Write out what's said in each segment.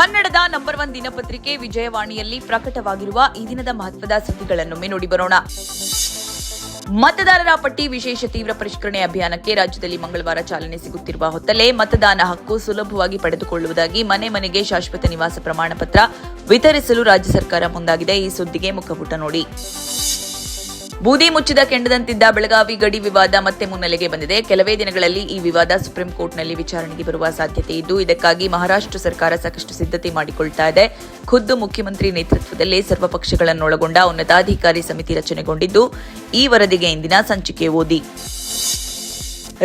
ಕನ್ನಡದ ನಂಬರ್ 1 ದಿನಪತ್ರಿಕೆ ವಿಜಯವಾಣಿಯಲ್ಲಿ ಪ್ರಕಟವಾಗಿರುವ ಈ ದಿನದ ಮಹತ್ವದ ಸುದ್ದಿಗಳನ್ನೊಮ್ಮೆ ನೋಡಿ ಬರೋಣ. ಮತದಾರರ ಪಟ್ಟಿ ವಿಶೇಷ ತೀವ್ರ ಪರಿಷ್ಕರಣೆ ಅಭಿಯಾನಕ್ಕೆ ರಾಜ್ಯದಲ್ಲಿ ಮಂಗಳವಾರ ಚಾಲನೆ ಸಿಗುತ್ತಿರುವ ಹೊತ್ತಲ್ಲೇ ಮತದಾನ ಹಕ್ಕು ಸುಲಭವಾಗಿ ಪಡೆದುಕೊಳ್ಳುವುದಾಗಿ ಮನೆ ಮನೆಗೆ ಶಾಶ್ವತ ನಿವಾಸ ಪ್ರಮಾಣ ಪತ್ರ ವಿತರಿಸಲು ರಾಜ್ಯ ಸರ್ಕಾರ ಮುಂದಾಗಿದೆ. ಈ ಸುದ್ದಿಗೆ ಮುಖಪುಟ ನೋಡಿ. ಬೂದಿ ಮುಚ್ಚಿದ ಕೆಂಡದಂತಿದ್ದ ಬೆಳಗಾವಿ ಗಡಿ ವಿವಾದ ಮತ್ತೆ ಮುನ್ನೆಲೆಗೆ ಬಂದಿದೆ. ಕೆಲವೇ ದಿನಗಳಲ್ಲಿ ಈ ವಿವಾದ ಸುಪ್ರೀಂ ಕೋರ್ಟ್ನಲ್ಲಿ ವಿಚಾರಣೆಗೆ ಬರುವ ಸಾಧ್ಯತೆ ಇದ್ದು, ಇದಕ್ಕಾಗಿ ಮಹಾರಾಷ್ಟ್ರ ಸರ್ಕಾರ ಸಾಕಷ್ಟು ಸಿದ್ಧತೆ ಮಾಡಿಕೊಳ್ತಾ ಇದೆ. ಖುದ್ದು ಮುಖ್ಯಮಂತ್ರಿ ನೇತೃತ್ವದಲ್ಲಿ ಸರ್ವಪಕ್ಷಗಳನ್ನೊಳಗೊಂಡ ಉನ್ನತಾಧಿಕಾರಿ ಸಮಿತಿ ರಚನೆಗೊಂಡಿದ್ದು, ಈ ವರದಿಗೆ ಇಂದಿನ ಸಂಚಿಕೆ ಓದಿ.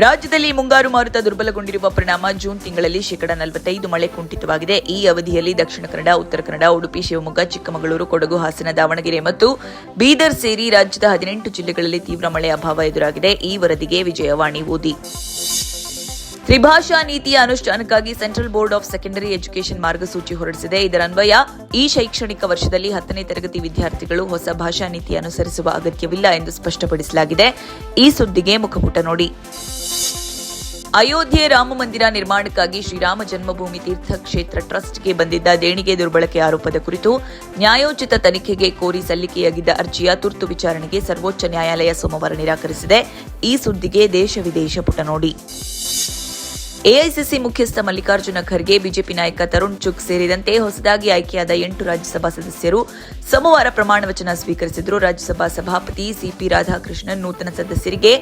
ರಾಜ್ಯದಲ್ಲಿ ಮುಂಗಾರು ಮಾರುತ ದುರ್ಬಲಗೊಂಡಿರುವ ಪರಿಣಾಮ ಜೂನ್ ತಿಂಗಳಲ್ಲಿ 45% ಮಳೆ ಕುಂಠಿತವಾಗಿದೆ. ಈ ಅವಧಿಯಲ್ಲಿ ದಕ್ಷಿಣ ಕನ್ನಡ, ಉತ್ತರ ಕನ್ನಡ, ಉಡುಪಿ, ಶಿವಮೊಗ್ಗ, ಚಿಕ್ಕಮಗಳೂರು, ಕೊಡಗು, ಹಾಸನ, ದಾವಣಗೆರೆ ಮತ್ತು ಬೀದರ್ ಸೇರಿ ರಾಜ್ಯದ 18 ಜಿಲ್ಲೆಗಳಲ್ಲಿ ತೀವ್ರ ಮಳೆ ಅಭಾವ ಎದುರಾಗಿದೆ. ಈ ವರದಿಗೆ ವಿಜಯವಾಣಿ ಓದಿ. ತ್ರಿಭಾಷಾ ನೀತಿಯ ಅನುಷ್ಠಾನಕ್ಕಾಗಿ central board of secondary education ಮಾರ್ಗಸೂಚಿ ಹೊರಡಿಸಿದೆ. ಇದರನ್ವಯ ಈ ಶೈಕ್ಷಣಿಕ ವರ್ಷದಲ್ಲಿ 10ನೇ ತರಗತಿ ವಿದ್ಯಾರ್ಥಿಗಳು ಹೊಸ ಭಾಷಾ ನೀತಿ ಅನುಸರಿಸುವ ಅಗತ್ಯವಿಲ್ಲ ಎಂದು ಸ್ಪಷ್ಟಪಡಿಸಲಾಗಿದೆ. ಈ ಸುದ್ದಿಗೆ ಮುಖಪುಟ ನೋಡಿ. ಅಯೋಧ್ಯೆ ರಾಮ ಮಂದಿರ ನಿರ್ಮಾಣಕ್ಕಾಗಿ ಶ್ರೀರಾಮ ಜನ್ಮಭೂಮಿ ತೀರ್ಥ ಕ್ಷೇತ್ರ ಟ್ರಸ್ಟ್ಗೆ ಬಂದಿದ್ದ ದೇಣಿಗೆ ದುರ್ಬಳಕೆ ಆರೋಪದ ಕುರಿತು ನ್ಯಾಯೋಚಿತ ತನಿಖೆಗೆ ಕೋರಿ ಸಲ್ಲಿಕೆಯಾಗಿದ್ದ ಅರ್ಜಿಯ ತುರ್ತು ವಿಚಾರಣೆಗೆ ಸರ್ವೋಚ್ಚ ನ್ಯಾಯಾಲಯ ಸೋಮವಾರ ನಿರಾಕರಿಸಿದೆ. ಈ ಸುದ್ದಿಗೆ ದೇಶ ವಿದೇಶ ಪುಟ ನೋಡಿ. ಎಐಸಿಸಿ ಮುಖ್ಯಸ್ಥ ಮಲ್ಲಿಕಾರ್ಜುನ ಖರ್ಗೆ, ಬಿಜೆಪಿ ನಾಯಕ ತರುಣ್ ಚುಗ್ ಸೇರಿದಂತೆ ಹೊಸದಾಗಿ ಆಯ್ಕೆಯಾದ 8 ರಾಜ್ಯಸಭಾ ಸದಸ್ಯರು ಸೋಮವಾರ ಪ್ರಮಾಣ ವಚನ ಸ್ವೀಕರಿಸಿದರು. ರಾಜ್ಯಸಭಾ ಸಭಾಪತಿ ಸಿಪಿ ರಾಧಾಕೃಷ್ಣನ್ ನೂತನ ಸದಸ್ಯರಿಗೆ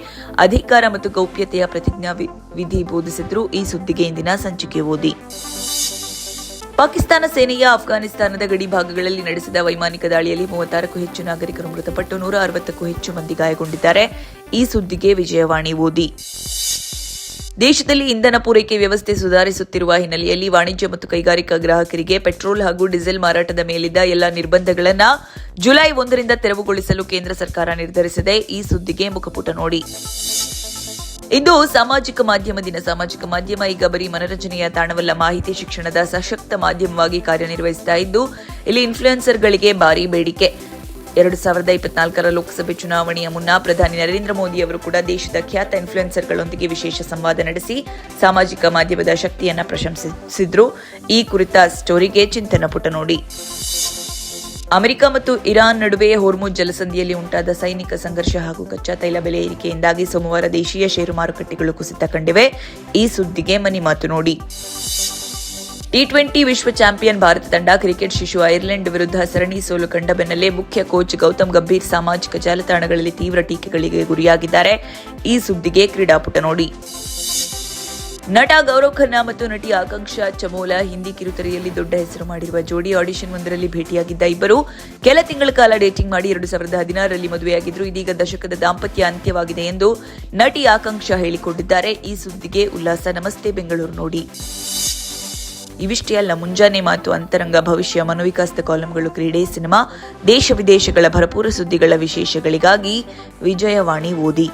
ಅಧಿಕಾರ ಮತ್ತು ಗೌಪ್ಯತೆಯ ಪ್ರತಿಜ್ಞಾ ವಿಧಿ ಬೋಧಿಸಿದರು. ಈ ಸುದ್ದಿಗೆ ಇಂದಿನ ಸಂಚಿಕೆ ಓದಿ. ಪಾಕಿಸ್ತಾನ ಸೇನೆಯ ಅಫ್ಘಾನಿಸ್ತಾನದ ಗಡಿ ಭಾಗಗಳಲ್ಲಿ ನಡೆಸಿದ ವೈಮಾನಿಕ ದಾಳಿಯಲ್ಲಿ 36ಕ್ಕೂ ಹೆಚ್ಚು ನಾಗರಿಕರು ಮೃತಪಟ್ಟು 160ಕ್ಕೂ ಹೆಚ್ಚು ಮಂದಿ ಗಾಯಗೊಂಡಿದ್ದಾರೆ. ಈ ಸುದ್ದಿಗೆ ವಿಜಯವಾಣಿ ಓದಿ. ದೇಶದಲ್ಲಿ ಇಂಧನ ಪೂರೈಕೆ ವ್ಯವಸ್ಥೆ ಸುಧಾರಿಸುತ್ತಿರುವ ಹಿನ್ನೆಲೆಯಲ್ಲಿ ವಾಣಿಜ್ಯ ಮತ್ತು ಕೈಗಾರಿಕಾ ಗ್ರಾಹಕರಿಗೆ ಪೆಟ್ರೋಲ್ ಹಾಗೂ ಡೀಸೆಲ್ ಮಾರಾಟದ ಮೇಲಿದ್ದ ಎಲ್ಲ ನಿರ್ಬಂಧಗಳನ್ನು ಜುಲೈ 1ರಿಂದ ತೆರವುಗೊಳಿಸಲು ಕೇಂದ್ರ ಸರ್ಕಾರ ನಿರ್ಧರಿಸಿದೆ. ಈ ಸುದ್ದಿಗೆ ಮುಖಪುಟ ನೋಡಿ. ಇಂದು ಸಾಮಾಜಿಕ ಮಾಧ್ಯಮ ದಿನ. ಸಾಮಾಜಿಕ ಮಾಧ್ಯಮ ಈಗ ಬರೀ ಮನರಂಜನೆಯ ತಾಣವಲ್ಲ, ಮಾಹಿತಿ ಶಿಕ್ಷಣದ ಸಶಕ್ತ ಮಾಧ್ಯಮವಾಗಿ ಕಾರ್ಯನಿರ್ವಹಿಸ್ತಾ ಇದ್ದು, ಇಲ್ಲಿ ಇನ್ಫ್ಲೂಯೆನ್ಸರ್ಗಳಿಗೆ ಭಾರೀ ಬೇಡಿಕೆ. 2024ರ ಲೋಕಸಭೆ ಚುನಾವಣೆಯ ಮುನ್ನ ಪ್ರಧಾನಿ ನರೇಂದ್ರ ಮೋದಿ ಅವರು ಕೂಡ ದೇಶದ ಖ್ಯಾತ ಇನ್ಫ್ಲೂಯೆನ್ಸರ್ಗಳೊಂದಿಗೆ ವಿಶೇಷ ಸಂವಾದ ನಡೆಸಿ ಸಾಮಾಜಿಕ ಮಾಧ್ಯಮದ ಶಕ್ತಿಯನ್ನು ಪ್ರಶಂಸಿಸಿದ್ರು. ಈ ಕುರಿತ ಸ್ಟೋರಿಗೆ ಚಿಂತನ ಪುಟ ನೋಡಿ. ಅಮೆರಿಕ ಮತ್ತು ಇರಾನ್ ನಡುವೆ ಹೋರ್ಮುಜ್ ಜಲಸಂಧಿಯಲ್ಲಿ ಉಂಟಾದ ಸೈನಿಕ ಸಂಘರ್ಷ ಹಾಗೂ ಕಚ್ಚಾ ತೈಲ ಬೆಲೆ ಏರಿಕೆಯಿಂದಾಗಿ ಸೋಮವಾರ ದೇಶೀಯ ಷೇರು ಮಾರುಕಟ್ಟೆಗಳು ಕುಸಿತ ಕಂಡಿವೆ. ಈ ಸುದ್ದಿಗೆ ಮನಿ ಮಾತು ನೋಡಿ. ಟಿ20 ವಿಶ್ವ ಚಾಂಪಿಯನ್ ಭಾರತ ತಂಡ ಕ್ರಿಕೆಟ್ ಶಿಶು ಐರ್ಲೆಂಡ್ ವಿರುದ್ಧ ಸರಣಿ ಸೋಲು ಕಂಡ ಬೆನ್ನಲ್ಲೇ ಮುಖ್ಯ ಕೋಚ್ ಗೌತಮ್ ಗಂಭೀರ್ ಸಾಮಾಜಿಕ ಜಾಲತಾಣಗಳಲ್ಲಿ ತೀವ್ರ ಟೀಕೆಗಳಿಗೆ ಗುರಿಯಾಗಿದ್ದಾರೆ. ಈ ಸುದ್ದಿಗೆ ಕ್ರೀಡಾಪುಟ ನೋಡಿ. ನಟ ಗೌರವ್ ಖನ್ನಾ ಮತ್ತು ನಟಿ ಆಕಾಂಕ್ಷಾ ಚಮೋಲಾ ಹಿಂದಿ ಕಿರುತೆರೆಯಲ್ಲಿ ದೊಡ್ಡ ಹೆಸರು ಮಾಡಿರುವ ಜೋಡಿ. ಆಡಿಷನ್ ಒಂದರಲ್ಲಿ ಭೇಟಿಯಾಗಿದ್ದ ಇಬ್ಬರು ಕೆಲ ತಿಂಗಳ ಕಾಲ ಡೇಟಿಂಗ್ ಮಾಡಿ 2016ರಲ್ಲಿ ಮದುವೆಯಾಗಿದ್ರು. ಇದೀಗ ದಶಕದ ದಾಂಪತ್ಯ ಅಂತ್ಯವಾಗಿದೆ ಎಂದು ನಟಿ ಆಕಾಂಕ್ಷಾ ಹೇಳಿಕೊಂಡಿದ್ದಾರೆ. ಈ ಸುದ್ದಿಗೆ ಉಲ್ಲಾಸ. ನಮಸ್ತೆ ಬೆಂಗಳೂರು ನೋಡಿ. ಇವಿಷ್ಟೇ ಅಲ್ಲ, ಮುಂಜಾನೆ ಮಾತು, ಅಂತರಂಗ, ಭವಿಷ್ಯ, ಮನೋವಿಕಾಸದ ಕಾಲಂಗಳು, ಕ್ರೀಡೆ, ಸಿನಿಮಾ, ದೇಶ ವಿದೇಶಗಳ ಭರಪೂರ ಸುದ್ದಿಗಳ ವಿಶೇಷಗಳಿಗಾಗಿ ವಿಜಯವಾಣಿ ಓದಿ.